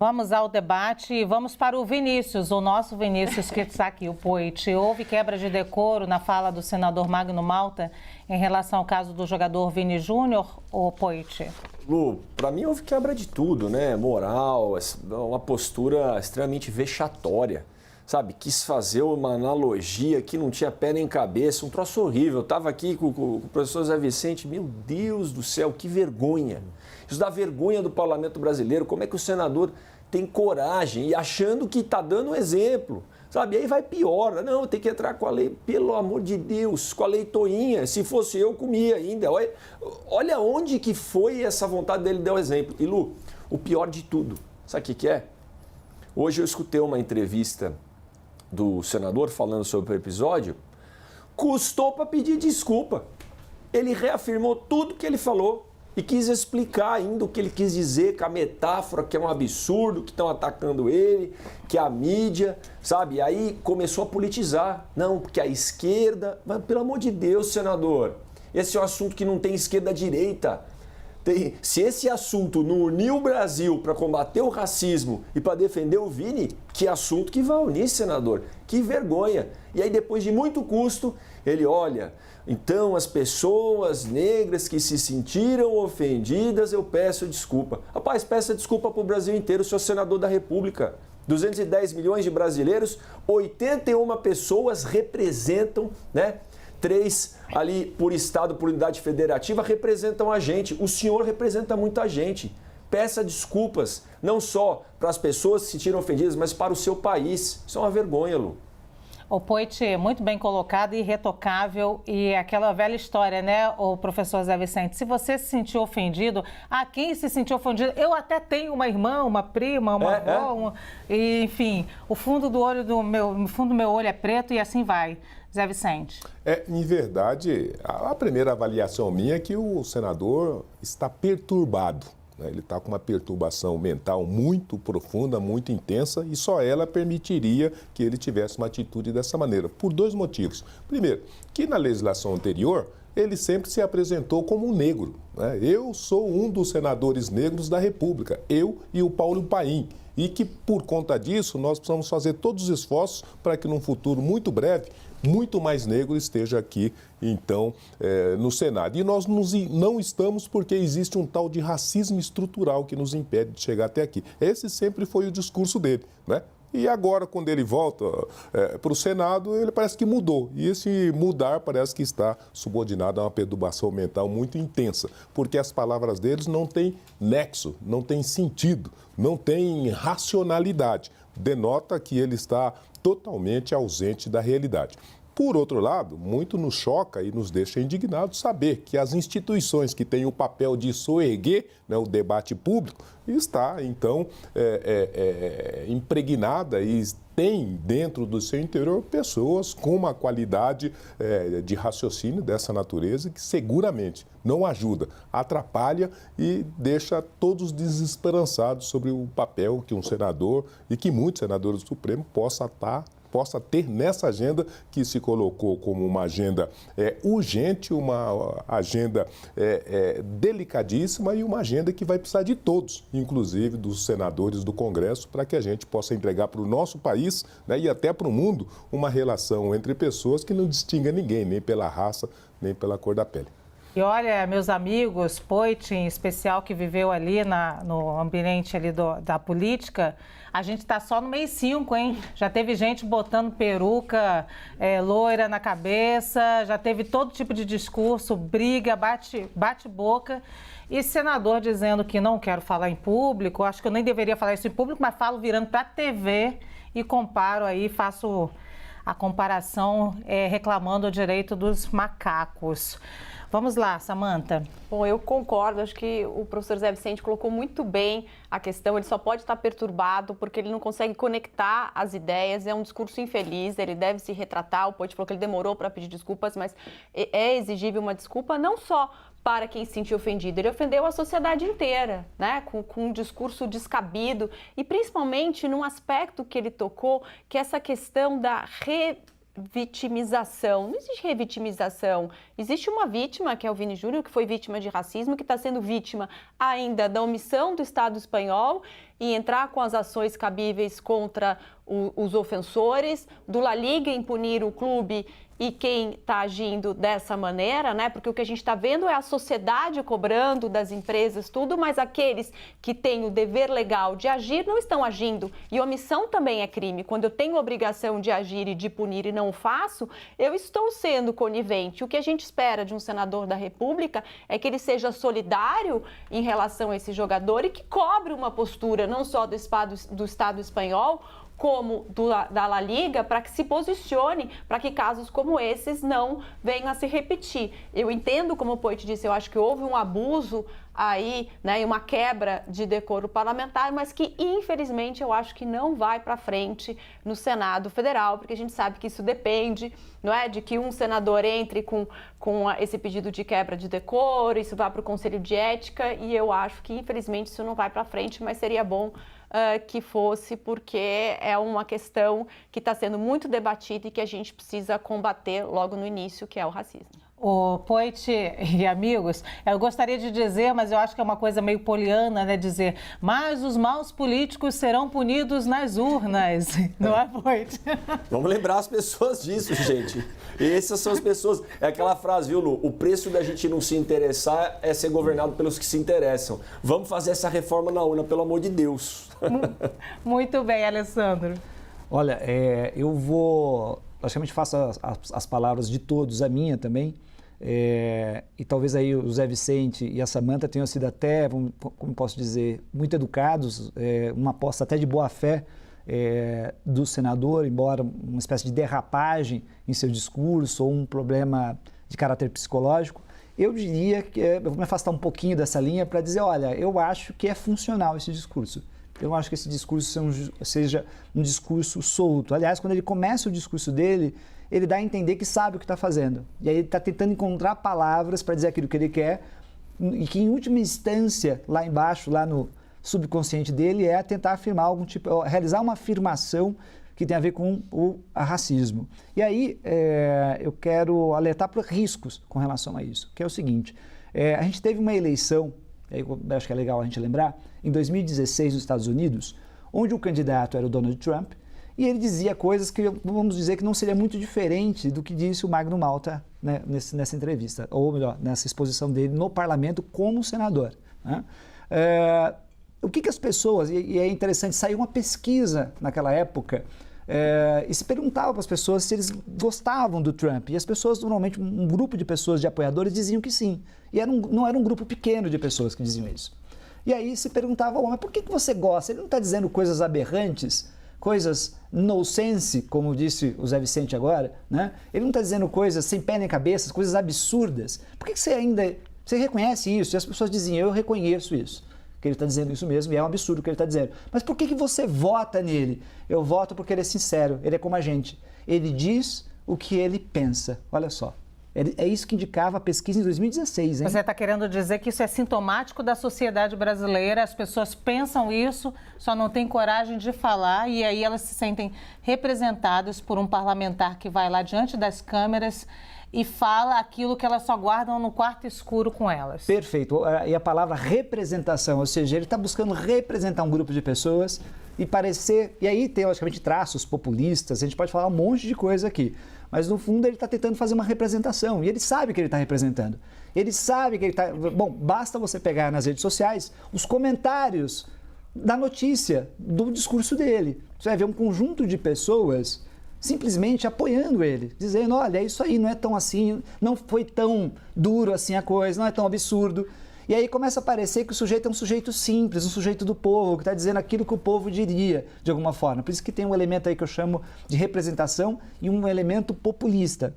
Vamos ao debate e vamos para o Vinícius, o nosso Vinícius que está aqui, o Poit. Houve quebra de decoro na fala do senador Magno Malta em relação ao caso do jogador Vini Júnior, o Poit? Lu, para mim houve quebra de tudo, né? Moral, uma postura extremamente vexatória. Sabe, quis fazer uma analogia que não tinha pé nem cabeça, um troço horrível. Eu estava aqui com o professor Zé Vicente, meu Deus do céu, que vergonha. Isso dá vergonha do parlamento brasileiro. Como é que o senador tem coragem e achando que está dando um exemplo? Sabe, aí vai pior. Não, tem que entrar com a lei, pelo amor de Deus, com a lei toinha. Se fosse eu, comia ainda. Olha onde que foi essa vontade dele dar o exemplo. E Lu, o pior de tudo, sabe o que é? Hoje eu escutei uma entrevista do senador falando sobre o episódio, custou para pedir desculpa. Ele reafirmou tudo que ele falou e quis explicar ainda o que ele quis dizer, com a metáfora, que é um absurdo, que estão atacando ele, que a mídia, sabe? Aí começou a politizar. Não, porque a esquerda... Mas, pelo amor de Deus, senador, esse é um assunto que não tem esquerda-direita. Se esse assunto não uniu o Brasil para combater o racismo e para defender o Vini, que assunto que vai unir, senador? Que vergonha! E aí, depois de muito custo, ele olha, então as pessoas negras que se sentiram ofendidas, eu peço desculpa. Rapaz, peça desculpa para o Brasil inteiro, senhor senador da República. 210 milhões de brasileiros, 81 pessoas representam, né? 3 ali por estado, por unidade federativa, representam a gente. O senhor representa muita gente. Peça desculpas, não só para as pessoas que se sentiram ofendidas, mas para o seu país. Isso é uma vergonha, Lu. O Poit, muito bem colocado, irretocável, e aquela velha história, né, o professor Zé Vicente? Se você se sentiu ofendido, quem se sentiu ofendido? Eu até tenho uma irmã, uma prima, uma avó, e, enfim, o fundo do meu olho é preto e assim vai. Zé Vicente. Em verdade, a primeira avaliação minha é que o senador está perturbado. Ele está com uma perturbação mental muito profunda, muito intensa, e só ela permitiria que ele tivesse uma atitude dessa maneira, por 2 motivos. Primeiro, que na legislação anterior, ele sempre se apresentou como um negro. Eu sou um dos senadores negros da República, eu e o Paulo Paim. E que, por conta disso, nós precisamos fazer todos os esforços para que, num futuro muito breve, muito mais negro esteja aqui, então, no Senado. E nós não estamos porque existe um tal de racismo estrutural que nos impede de chegar até aqui. Esse sempre foi o discurso dele, né? E agora, quando ele volta para o Senado, ele parece que mudou. E esse mudar parece que está subordinado a uma perturbação mental muito intensa, porque as palavras deles não têm nexo, não têm sentido, não têm racionalidade. Denota que ele está totalmente ausente da realidade. Por outro lado, muito nos choca e nos deixa indignados saber que as instituições que têm o papel de soerguer, né, o debate público está, então, impregnada e tem dentro do seu interior pessoas com uma qualidade de raciocínio dessa natureza que seguramente não ajuda, atrapalha e deixa todos desesperançados sobre o papel que um senador e que muitos senadores do Supremo possa ter nessa agenda que se colocou como uma agenda urgente, uma agenda delicadíssima e uma agenda que vai precisar de todos, inclusive dos senadores do Congresso, para que a gente possa entregar para o nosso país, né, e até para o mundo uma relação entre pessoas que não distinga ninguém, nem pela raça, nem pela cor da pele. E olha, meus amigos, Poit em especial, que viveu ali no ambiente ali da política, a gente está só no mês 5, hein? Já teve gente botando peruca loira na cabeça, já teve todo tipo de discurso, briga, bate-boca. E senador dizendo que não quero falar em público, acho que eu nem deveria falar isso em público, mas falo virando para a TV e comparo aí, faço a comparação reclamando o direito dos macacos. Vamos lá, Samantha. Bom, eu concordo, acho que o professor Zé Vicente colocou muito bem a questão, ele só pode estar perturbado porque ele não consegue conectar as ideias, é um discurso infeliz, ele deve se retratar, o Poit falou que ele demorou para pedir desculpas, mas é exigível uma desculpa não só para quem se sentiu ofendido, ele ofendeu a sociedade inteira, né? Com um discurso descabido e principalmente num aspecto que ele tocou, que é essa questão da revitimização. Não existe revitimização, existe uma vítima, que é o Vini Júnior, que foi vítima de racismo, que está sendo vítima ainda da omissão do Estado espanhol em entrar com as ações cabíveis contra os ofensores, do La Liga em punir o clube e quem está agindo dessa maneira, né? Porque o que a gente está vendo é a sociedade cobrando das empresas tudo, mas aqueles que têm o dever legal de agir não estão agindo. E omissão também é crime. Quando eu tenho a obrigação de agir e de punir e não o faço, eu estou sendo conivente. O que a gente espera de um senador da República é que ele seja solidário em relação a esse jogador e que cobre uma postura não só do Estado espanhol, como da La Liga, para que se posicione, para que casos como esses não venham a se repetir. Eu entendo, como o Poit disse, eu acho que houve um abuso aí, né, e uma quebra de decoro parlamentar, mas que, infelizmente, eu acho que não vai para frente no Senado Federal, porque a gente sabe que isso depende, não é, de que um senador entre com esse pedido de quebra de decoro, isso vai para o Conselho de Ética, e eu acho que, infelizmente, isso não vai para frente, mas seria bom que fosse, porque é uma questão que está sendo muito debatida e que a gente precisa combater logo no início, que é o racismo. O Poit e amigos, eu gostaria de dizer, mas eu acho que é uma coisa meio poliana, né, dizer, mas os maus políticos serão punidos nas urnas, não é, Poit? Vamos lembrar as pessoas disso, gente. Essas são as pessoas. É aquela frase, viu, Lu? O preço da gente não se interessar é ser governado pelos que se interessam. Vamos fazer essa reforma na urna, pelo amor de Deus. Muito bem, Alessandro. Olha, eu vou... Praticamente faço as palavras de todos, a minha também. E talvez aí o Zé Vicente e a Samantha tenham sido até, como posso dizer, muito educados, uma aposta até de boa-fé do senador, embora uma espécie de derrapagem em seu discurso ou um problema de caráter psicológico. Eu diria que eu vou me afastar um pouquinho dessa linha para dizer, olha, eu acho que é funcional esse discurso. Eu acho que esse discurso seja um discurso solto. Aliás, quando ele começa o discurso dele, ele dá a entender que sabe o que está fazendo. E aí ele está tentando encontrar palavras para dizer aquilo que ele quer e que, em última instância, lá embaixo, lá no subconsciente dele, é tentar afirmar algum tipo, realizar uma afirmação que tem a ver com o racismo. E aí eu quero alertar para riscos com relação a isso, que é o seguinte, a gente teve uma eleição, eu acho que é legal a gente lembrar, em 2016 nos Estados Unidos, onde o candidato era o Donald Trump, e ele dizia coisas que, vamos dizer, que não seria muito diferente do que disse o Magno Malta, né, nessa entrevista, ou melhor, nessa exposição dele no parlamento como senador, né? O que as pessoas, e é interessante, saiu uma pesquisa naquela época, e se perguntava para as pessoas se eles gostavam do Trump. E as pessoas, normalmente, um grupo de pessoas, de apoiadores, diziam que sim. E não era um grupo pequeno de pessoas que diziam isso. E aí se perguntava, mas por que você gosta? Ele não está dizendo coisas aberrantes, coisas nonsense, como disse o Zé Vicente agora, né? Ele não está dizendo coisas sem pé nem cabeça, coisas absurdas. Por que você reconhece isso? E as pessoas diziam, eu reconheço isso. Que ele está dizendo isso mesmo, e é um absurdo o que ele está dizendo. Mas por que você vota nele? Eu voto porque ele é sincero, ele é como a gente. Ele diz o que ele pensa. Olha só. É isso que indicava a pesquisa em 2016, hein? Você está querendo dizer que isso é sintomático da sociedade brasileira, as pessoas pensam isso, só não têm coragem de falar e aí elas se sentem representadas por um parlamentar que vai lá diante das câmeras e fala aquilo que elas só guardam no quarto escuro com elas. Perfeito. E a palavra representação, ou seja, ele está buscando representar um grupo de pessoas e parecer... E aí tem, logicamente, traços populistas, a gente pode falar um monte de coisa aqui. Mas, no fundo, ele está tentando fazer uma representação. E ele sabe que ele está representando. Ele sabe que ele está... Bom, basta você pegar nas redes sociais os comentários da notícia, do discurso dele. Você vai ver um conjunto de pessoas simplesmente apoiando ele, dizendo, olha, é isso aí, não é tão assim, não foi tão duro assim a coisa, não é tão absurdo. E aí começa a parecer que o sujeito é um sujeito simples, um sujeito do povo, que está dizendo aquilo que o povo diria, de alguma forma. Por isso que tem um elemento aí que eu chamo de representação e um elemento populista.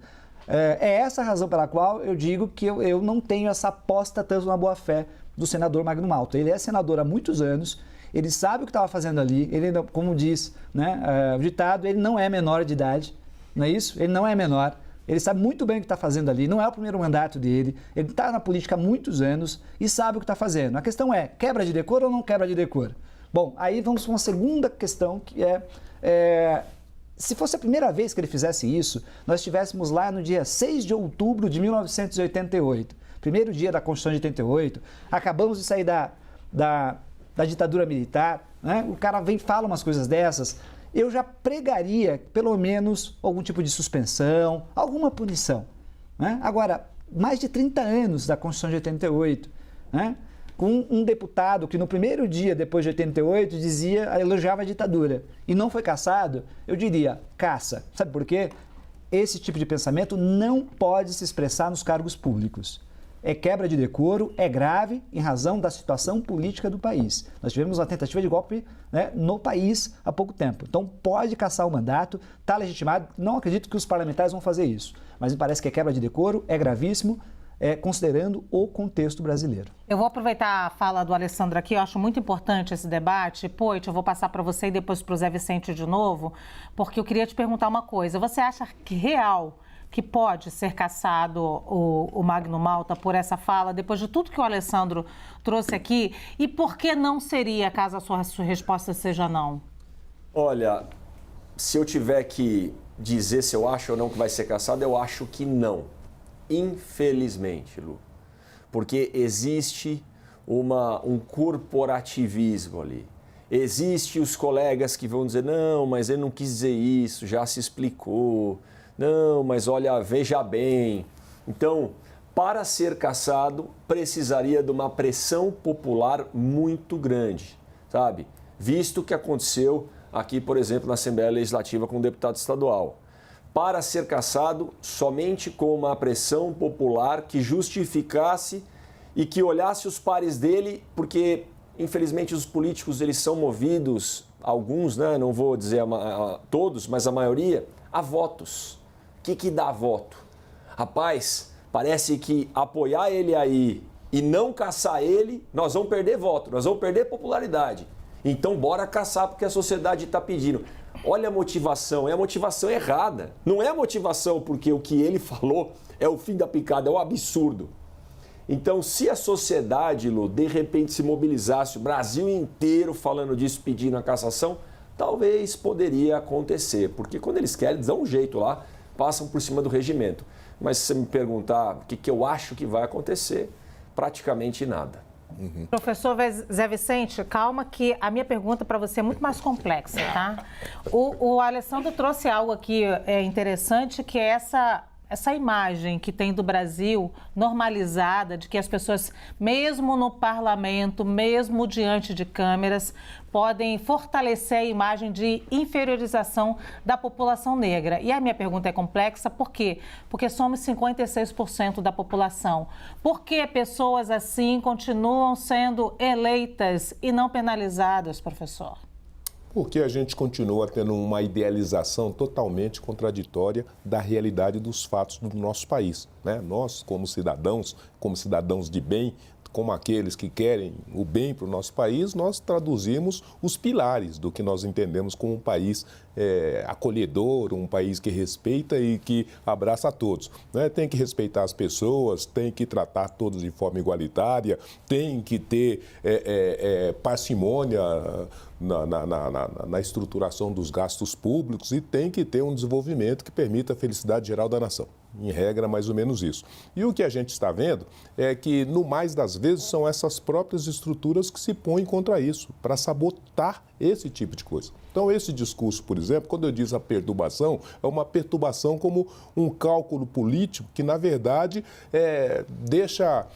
É essa a razão pela qual eu digo que eu não tenho essa aposta tanto na boa-fé do senador Magno Malta. Ele é senador há muitos anos, ele sabe o que estava fazendo ali, ele, como diz, né, o ditado, ele não é menor de idade, não é isso? Ele não é menor. Ele sabe muito bem o que está fazendo ali, não é o primeiro mandato dele, ele está na política há muitos anos e sabe o que está fazendo. A questão é, quebra de decoro ou não quebra de decoro? Bom, aí vamos para uma segunda questão, que se fosse a primeira vez que ele fizesse isso, nós estivéssemos lá no dia 6 de outubro de 1988, primeiro dia da Constituição de 88, acabamos de sair da ditadura militar, né? O cara vem e fala umas coisas dessas, eu já pregaria pelo menos algum tipo de suspensão, alguma punição, né? Agora, mais de 30 anos da Constituição de 88, né? Com um deputado que no primeiro dia depois de 88 elogiava a ditadura e não foi cassado, eu diria, caça. Sabe por quê? Esse tipo de pensamento não pode se expressar nos cargos públicos. É quebra de decoro, é grave em razão da situação política do país. Nós tivemos uma tentativa de golpe, né, no país há pouco tempo. Então pode cassar o mandato, está legitimado. Não acredito que os parlamentares vão fazer isso, mas me parece que é quebra de decoro, é gravíssimo, considerando o contexto brasileiro. Eu vou aproveitar a fala do Alessandro aqui, eu acho muito importante esse debate. Poit, eu vou passar para você e depois para o Zé Vicente de novo, porque eu queria te perguntar uma coisa. Você acha que real que pode ser cassado o Magno Malta por essa fala, depois de tudo que o Alessandro trouxe aqui? E por que não seria, caso a sua resposta seja não? Olha, se eu tiver que dizer se eu acho ou não que vai ser cassado, eu acho que não. Infelizmente, Lu. Porque existe um corporativismo ali. Existem os colegas que vão dizer, não, mas ele não quis dizer isso, já se explicou. Não, mas olha, veja bem. Então, para ser cassado, precisaria de uma pressão popular muito grande, sabe? Visto o que aconteceu aqui, por exemplo, na Assembleia Legislativa com o deputado estadual. Para ser cassado, somente com uma pressão popular que justificasse e que olhasse os pares dele, porque, infelizmente, os políticos eles são movidos, alguns, né, não vou dizer todos, mas a maioria, a votos. O que dá voto? Rapaz, parece que apoiar ele aí e não caçar ele, nós vamos perder voto, nós vamos perder popularidade. Então, bora caçar porque a sociedade está pedindo. Olha a motivação, é a motivação errada. Não é a motivação porque o que ele falou é o fim da picada, é um absurdo. Então, se a sociedade, Lu, de repente se mobilizasse, o Brasil inteiro falando disso, pedindo a cassação, talvez poderia acontecer. Porque quando eles querem, eles dão um jeito lá, passam por cima do regimento. Mas se você me perguntar o que eu acho que vai acontecer, praticamente nada. Uhum. Professor Zé Vicente, calma que a minha pergunta para você é muito mais complexa, tá? O Alessandro trouxe algo aqui interessante, que é essa imagem que tem do Brasil normalizada, de que as pessoas, mesmo no parlamento, mesmo diante de câmeras, podem fortalecer a imagem de inferiorização da população negra. E a minha pergunta é complexa, por quê? Porque somos 56% da população. Por que pessoas assim continuam sendo eleitas e não penalizadas, professor? Porque a gente continua tendo uma idealização totalmente contraditória da realidade dos fatos do nosso país, né? Nós, como cidadãos de bem, como aqueles que querem o bem para o nosso país, nós traduzimos os pilares do que nós entendemos como um país acolhedor, um país que respeita e que abraça a todos, né? Tem que respeitar as pessoas, tem que tratar todos de forma igualitária, tem que ter parcimônia na estruturação dos gastos públicos e tem que ter um desenvolvimento que permita a felicidade geral da nação. Em regra, mais ou menos isso. E o que a gente está vendo é que, no mais das vezes, são essas próprias estruturas que se põem contra isso, para sabotar esse tipo de coisa. Então, esse discurso, por exemplo, quando eu digo a perturbação, é uma perturbação como um cálculo político que, na verdade, deixa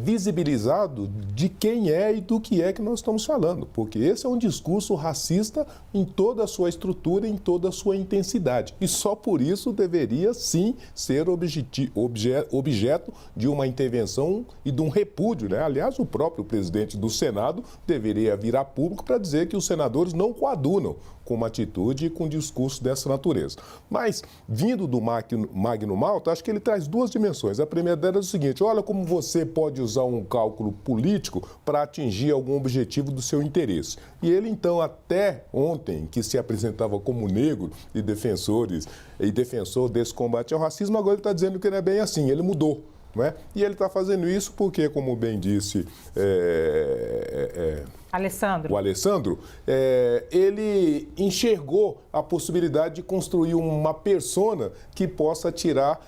visibilizado de quem é e do que é que nós estamos falando. Porque esse é um discurso racista em toda a sua estrutura, em toda a sua intensidade. E só por isso deveria, sim, ser objeto de uma intervenção e de um repúdio, né? Aliás, o próprio presidente do Senado deveria vir a público para dizer que os senadores não coadunam com uma atitude e com um discurso dessa natureza. Mas, vindo do Magno Malta, acho que ele traz duas dimensões. A primeira delas é o seguinte: olha como você pode usar um cálculo político para atingir algum objetivo do seu interesse. E ele, então, até ontem, que se apresentava como negro e defensor desse combate ao racismo, agora ele está dizendo que não é bem assim, ele mudou. Não é? E ele está fazendo isso porque, como bem disse Alessandro. O Alessandro, ele enxergou a possibilidade de construir uma persona que possa tirar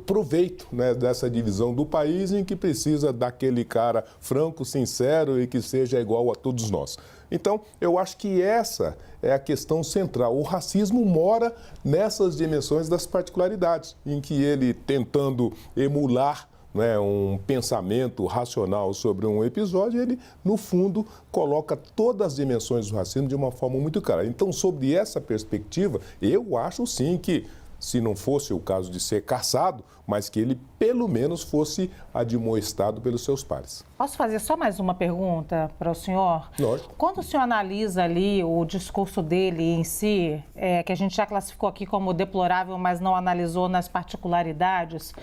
proveito, né, dessa divisão do país em que precisa daquele cara franco, sincero e que seja igual a todos nós. Então, eu acho que essa é a questão central. O racismo mora nessas dimensões das particularidades, em que ele, tentando emular, né, um pensamento racional sobre um episódio, ele, no fundo, coloca todas as dimensões do racismo de uma forma muito clara. Então, sobre essa perspectiva, eu acho sim que, se não fosse o caso de ser caçado, mas que ele, pelo menos, fosse admoestado pelos seus pares. Posso fazer só mais uma pergunta para o senhor? Lógico. Quando o senhor analisa ali o discurso dele em si, que a gente já classificou aqui como deplorável, mas não analisou nas particularidades,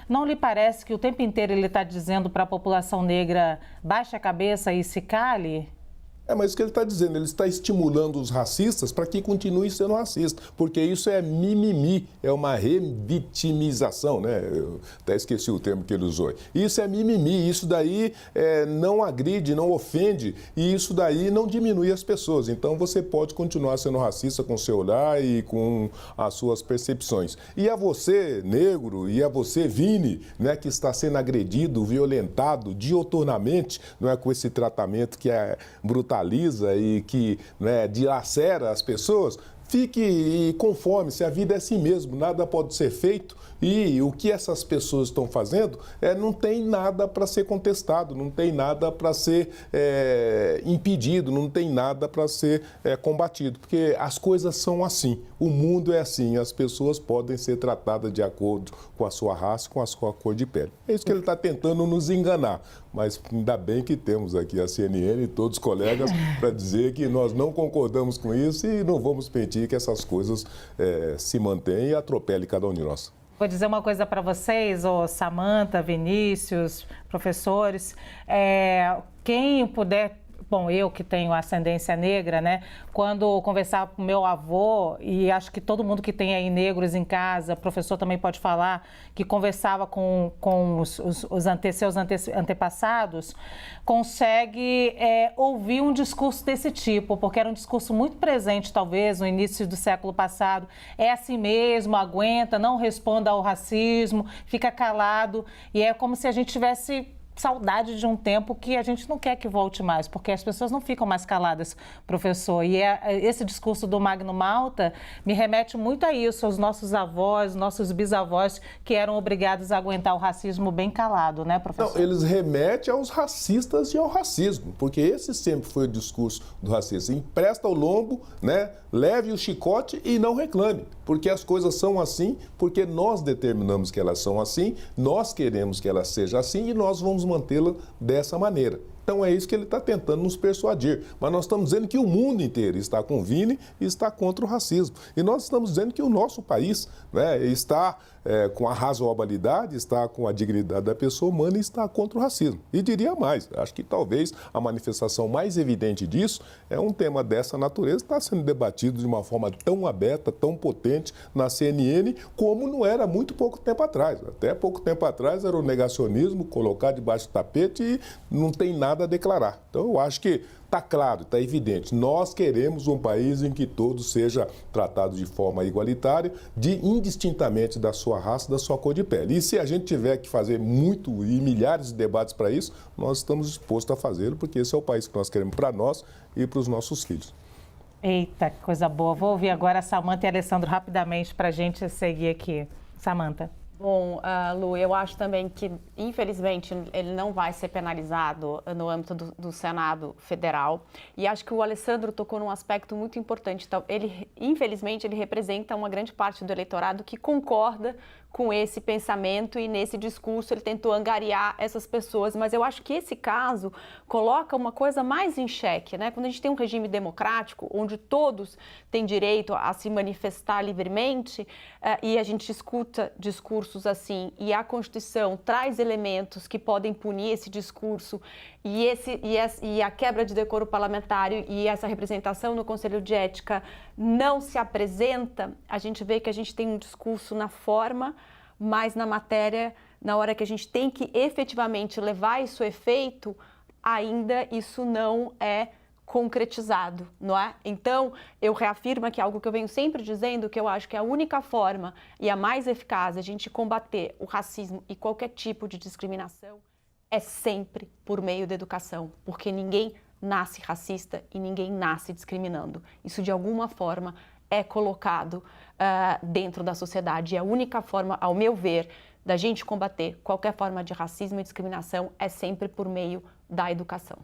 não lhe parece que o tempo inteiro ele está dizendo para a população negra baixe a cabeça e se cale? Mas o que ele está dizendo, ele está estimulando os racistas para que continuem sendo racistas, porque isso é mimimi, é uma revitimização, né? Eu até esqueci o termo que ele usou. Isso é mimimi, isso daí não agride, não ofende, e isso daí não diminui as pessoas. Então você pode continuar sendo racista com o seu olhar e com as suas percepções. E a você, negro, e a você, Vini, né, que está sendo agredido, violentado dioturnamente, não é, com esse tratamento que é brutal, e que, né, dilacera as pessoas, fique conforme-se, a vida é assim mesmo, nada pode ser feito e o que essas pessoas estão fazendo não tem nada para ser contestado, não tem nada para ser impedido, não tem nada para ser combatido, porque as coisas são assim, o mundo é assim, as pessoas podem ser tratadas de acordo com a sua raça, com a sua cor de pele. É isso que ele está tentando nos enganar, mas ainda bem que temos aqui a CNN e todos os colegas para dizer que nós não concordamos com isso e não vamos permitir que essas coisas se mantenham e atropelem cada um de nós. Vou dizer uma coisa para vocês, Samantha, Vinícius, professores, quem puder... Bom, eu que tenho ascendência negra, né? Quando conversava com meu avô, e acho que todo mundo que tem aí negros em casa, professor também pode falar, que conversava com seus antepassados, consegue ouvir um discurso desse tipo, porque era um discurso muito presente, talvez, no início do século passado. É assim mesmo, aguenta, não responda ao racismo, fica calado, e é como se a gente tivesse saudade de um tempo que a gente não quer que volte mais, porque as pessoas não ficam mais caladas, professor. E esse discurso do Magno Malta me remete muito a isso, aos nossos avós, nossos bisavós, que eram obrigados a aguentar o racismo bem calado, né, professor? Não, eles remetem aos racistas e ao racismo, porque esse sempre foi o discurso do racismo. Empresta o lombo, né, leve o chicote e não reclame, porque as coisas são assim, porque nós determinamos que elas são assim, nós queremos que elas sejam assim e nós vamos mantê-la dessa maneira. Então é isso que ele está tentando nos persuadir. Mas nós estamos dizendo que o mundo inteiro está com o Vini e está contra o racismo. E nós estamos dizendo que o nosso país, né, está com a razoabilidade, está com a dignidade da pessoa humana e está contra o racismo. E diria mais, acho que talvez a manifestação mais evidente disso é um tema dessa natureza que está sendo debatido de uma forma tão aberta, tão potente na CNN, como não era há muito pouco tempo atrás. Até pouco tempo atrás era o negacionismo, colocar debaixo do tapete e não tem nada a declarar. Então eu acho que está claro, está evidente. Nós queremos um país em que todos sejam tratados de forma igualitária, indistintamente da sua raça, da sua cor de pele. E se a gente tiver que fazer muito e milhares de debates para isso, nós estamos dispostos a fazê-lo, porque esse é o país que nós queremos para nós e para os nossos filhos. Eita, que coisa boa. Vou ouvir agora a Samantha e a Alessandro rapidamente para a gente seguir aqui. Samantha. Bom, Lu, eu acho também que, infelizmente, ele não vai ser penalizado no âmbito do Senado Federal. E acho que o Alessandro tocou num aspecto muito importante. Então, infelizmente, ele representa uma grande parte do eleitorado que concorda com esse pensamento e nesse discurso ele tentou angariar essas pessoas, mas eu acho que esse caso coloca uma coisa mais em xeque, né? Quando a gente tem um regime democrático, onde todos têm direito a se manifestar livremente e a gente escuta discursos assim e a Constituição traz elementos que podem punir esse discurso e a quebra de decoro parlamentar e essa representação no Conselho de Ética não se apresenta, a gente vê que a gente tem um discurso na forma, mas na matéria, na hora que a gente tem que efetivamente levar isso a efeito, ainda isso não é concretizado, não é? Então, eu reafirmo aqui algo que eu venho sempre dizendo, que eu acho que a única forma e a mais eficaz de a gente combater o racismo e qualquer tipo de discriminação é sempre por meio da educação, porque ninguém nasce racista e ninguém nasce discriminando. Isso, de alguma forma, é colocado dentro da sociedade. E a única forma, ao meu ver, da gente combater qualquer forma de racismo e discriminação é sempre por meio da educação.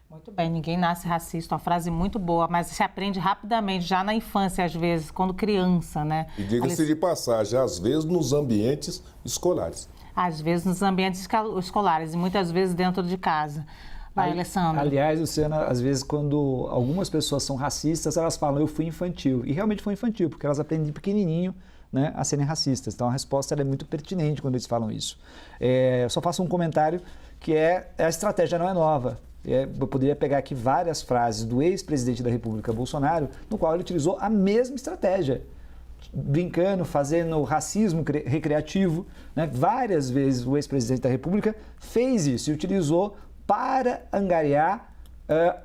Muito bem, ninguém nasce racista, uma frase muito boa, mas se aprende rapidamente, já na infância, às vezes, quando criança, né? E diga-se de passagem, às vezes nos ambientes escolares. Às vezes nos ambientes escolares e muitas vezes dentro de casa. Vai, Alessandro. Aliás, Luciana, às vezes quando algumas pessoas são racistas, elas falam, eu fui infantil. E realmente foi infantil, porque elas aprendem pequenininho, né, a serem racistas. Então a resposta é muito pertinente quando eles falam isso. Eu só faço um comentário que a estratégia não é nova. Eu poderia pegar aqui várias frases do ex-presidente da República, Bolsonaro, no qual ele utilizou a mesma estratégia, brincando, fazendo racismo recreativo, né? Várias vezes o ex-presidente da República fez isso e utilizou para angariar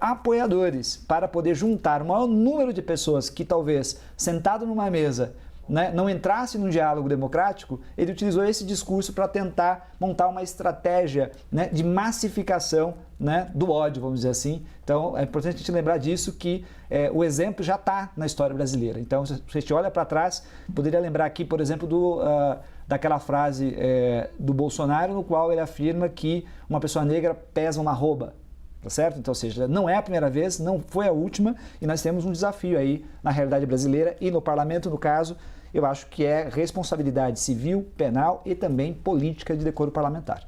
apoiadores, para poder juntar o maior número de pessoas que talvez sentado numa mesa, né, não entrasse num diálogo democrático. Ele utilizou esse discurso para tentar montar uma estratégia, né, de massificação, né, do ódio, vamos dizer assim. Então, é importante a gente lembrar disso, que o exemplo já está na história brasileira. Então, se a gente olha para trás, poderia lembrar aqui, por exemplo, daquela frase do Bolsonaro, no qual ele afirma que uma pessoa negra pesa uma arroba. Tá certo? Então, ou seja, não é a primeira vez, não foi a última, e nós temos um desafio aí na realidade brasileira e no parlamento, no caso. Eu acho que é responsabilidade civil, penal e também política de decoro parlamentar.